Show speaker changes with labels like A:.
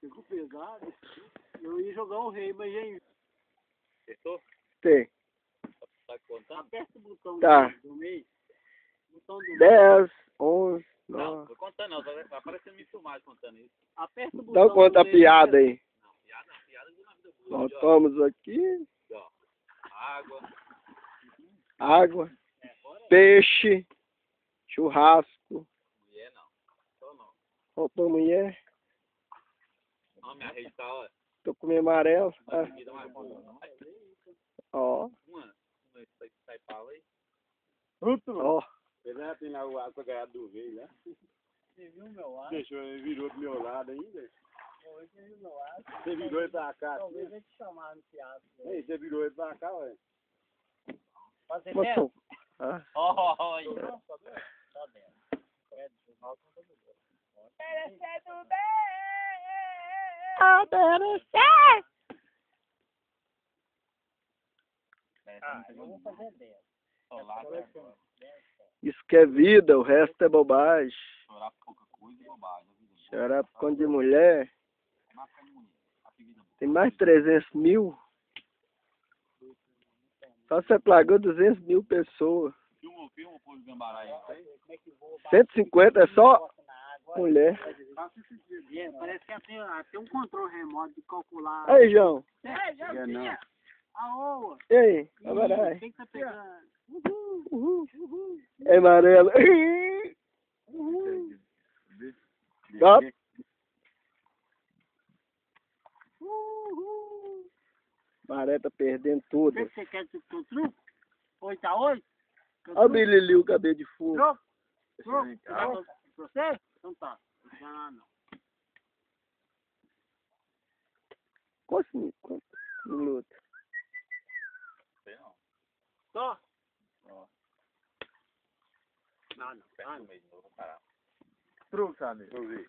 A: Ficou pesado. Eu ia jogar o rei, mas aí.
B: Acertou?
C: Tem.
B: Tá contando?
A: Aperta o botão
C: Tá.
A: do meio. Botão do meio.
C: 10, 11,
B: Não,
C: 9.
B: tô contando não, vai aparecendo me filmar contando isso.
A: Aperta o botão
C: Então conta a
A: do meio.
C: piada aí.
B: Não, piada eu vou na vida boa.
C: Nós estamos aqui.
B: Ó, água,
C: Água, peixe, churrasco,
B: mulher não. Só não.
C: roupa mulher.
B: Ó, minha rede tá, ó.
C: Tô comendo amarelo.
B: Uma comida mais boa.
C: Ó,
B: Uma sai pau aí.
C: ó.
A: Ele já tem lá o água ganhado do rei, né? Você viu o meu lado? Deixou, ele virou do meu lado ainda. Você viu o meu lado? Você virou ele pra cá. Talvez eu te chamar no teatro. Ei, você virou ele pra cá, ué. Fazer
C: Botou. Ah.
B: Olha.
A: Só dentro.
D: Merecendo bem, obedecer.
A: Eu vou fazer 10.
C: Isso que é vida, o resto é bobagem.
B: Chorar pouca coisa é bobagem.
C: Chorar por conta de mulher. Tem mais de 300 mil. Só você plagou 200 mil pessoas.
B: Filma o povo de Gambará aí.
C: 150 é só mulher.
A: Parece que tem um controle remoto de calcular.
C: Aí, João.
A: Aô!
C: E aí? Agora
A: Quem que tá pegando?
C: é amarelo. Ó. Maré tá perdendo tudo.
A: O que você quer que eu truco? 8x8?
C: Olha o Bililiu, cabelo de fogo.
A: Troco? Troco? Pra você? Então tá. Não.
C: Quantos minutos?
A: Só?
B: Não.
A: Não.
B: Truque, sabe?
A: Eu vi.